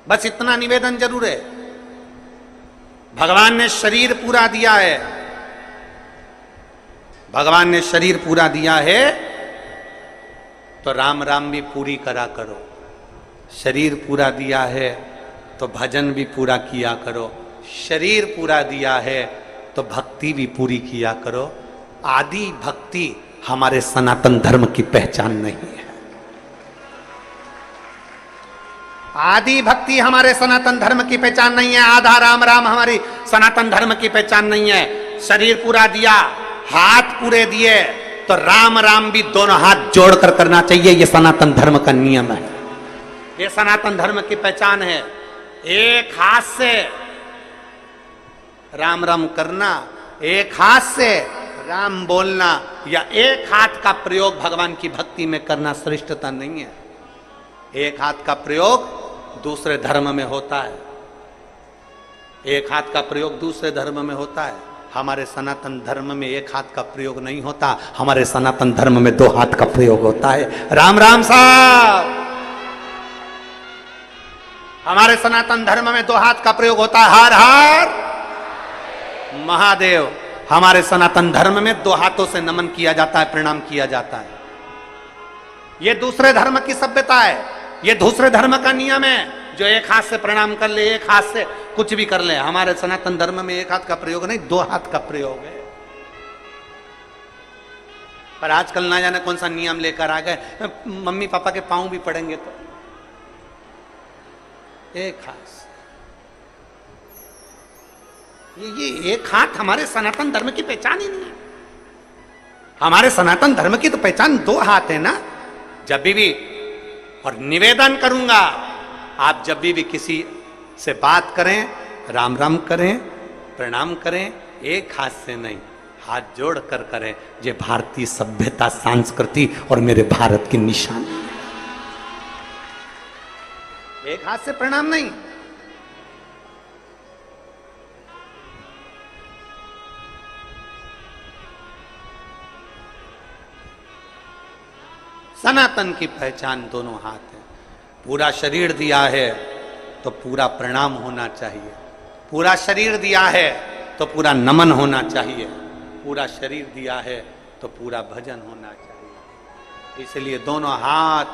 बस इतना निवेदन जरूर है। भगवान ने शरीर पूरा दिया है, भगवान ने शरीर पूरा दिया है तो राम राम भी पूरी करा करो। शरीर पूरा दिया है तो भजन भी पूरा किया करो। शरीर पूरा दिया है तो भक्ति भी पूरी किया करो। आदि भक्ति हमारे सनातन धर्म की पहचान नहीं है। आदि भक्ति हमारे सनातन धर्म की पहचान नहीं है। आधा राम राम हमारी सनातन धर्म की पहचान नहीं है। शरीर पूरा दिया, हाथ पूरे दिए तो राम राम भी दोनों हाथ जोड़कर करना चाहिए। यह सनातन धर्म का नियम है, यह सनातन धर्म की पहचान है। एक हाथ से राम राम करना, एक हाथ से राम बोलना या एक हाथ का प्रयोग भगवान की भक्ति में करना श्रेष्ठता नहीं है। एक हाथ का प्रयोग दूसरे धर्म में होता है, एक हाथ का प्रयोग दूसरे धर्म में होता है। हमारे सनातन धर्म में एक हाथ का प्रयोग नहीं होता, हमारे सनातन धर्म में दो हाथ का प्रयोग होता है। राम राम साहब, हमारे सनातन धर्म में दो हाथ का प्रयोग होता है। हर हर महादेव। हमारे सनातन धर्म में दो हाथों से नमन किया जाता है, प्रणाम किया जाता है। यह दूसरे धर्म की सभ्यता है, यह दूसरे धर्म का नियम है। जो एक हाथ से प्रणाम कर ले, एक हाथ से कुछ भी कर ले। हमारे सनातन धर्म में एक हाथ का प्रयोग नहीं, दो हाथ का प्रयोग है। पर आजकल ना जाने कौन सा नियम लेकर आ गए, मम्मी पापा के पांव भी पड़ेंगे तो एक हाथ। ये एक हाथ हमारे सनातन धर्म की पहचान ही नहीं है। हमारे सनातन धर्म की तो पहचान दो हाथ है ना। जब भी और निवेदन करूंगा, आप जब भी किसी से बात करें, राम राम करें, प्रणाम करें, एक हाथ से नहीं, हाथ जोड़ कर करें। ये भारतीय सभ्यता, संस्कृति और मेरे भारत की निशानी है। एक हाथ से प्रणाम नहीं। सनातन की पहचान दोनों हाथ है। पूरा शरीर दिया है तो पूरा प्रणाम होना चाहिए। पूरा शरीर दिया है तो पूरा नमन होना चाहिए। पूरा शरीर दिया है तो पूरा भजन होना चाहिए। इसलिए दोनों हाथ,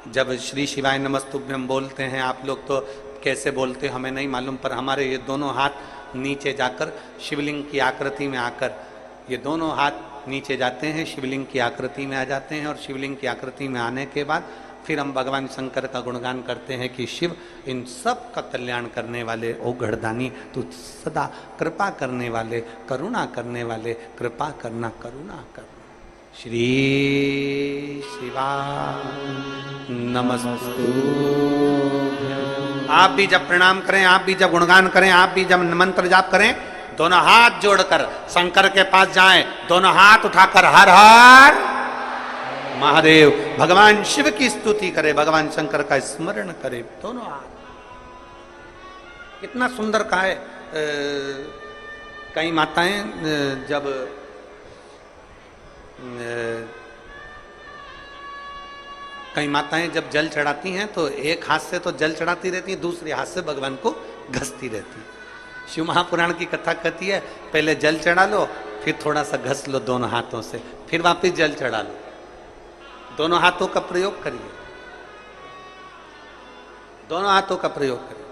जब श्री शिवाय नमस्तुभ्यम बोलते हैं आप लोग तो कैसे बोलते हमें नहीं मालूम, पर हमारे ये दोनों हाथ नीचे जाकर शिवलिंग की आकृति में आकर, ये दोनों हाथ नीचे जाते हैं, शिवलिंग की आकृति में आ जाते हैं। और शिवलिंग की आकृति में आने के बाद फिर हम भगवान शंकर का गुणगान करते हैं कि शिव इन सब का कल्याण करने वाले, ओ गढ़दानी तू सदा कृपा करने वाले, करुणा करने वाले, कृपा करना, करुणा करना। श्री शिवा नमस्तु। आप भी जब प्रणाम करें, आप भी जब गुणगान करें, आप भी जब मंत्र जाप करें, दोनों हाथ जोड़कर शंकर के पास जाएं, दोनों हाथ उठाकर हर हर महादेव, भगवान शिव की स्तुति करे, भगवान शंकर का स्मरण करे, दोनों हाथ। कितना सुंदर कहा है। कई माताएं जब कई माताएं जब जल चढ़ाती हैं तो एक हाथ से तो जल चढ़ाती रहती हैं, दूसरे हाथ से भगवान को घसती रहती हैं। शिव महापुराण की कथा कहती है पहले जल चढ़ा लो, फिर थोड़ा सा घस लो दोनों हाथों से, फिर वापस जल चढ़ा लो। दोनों हाथों का प्रयोग करिए, दोनों हाथों का प्रयोग करिए।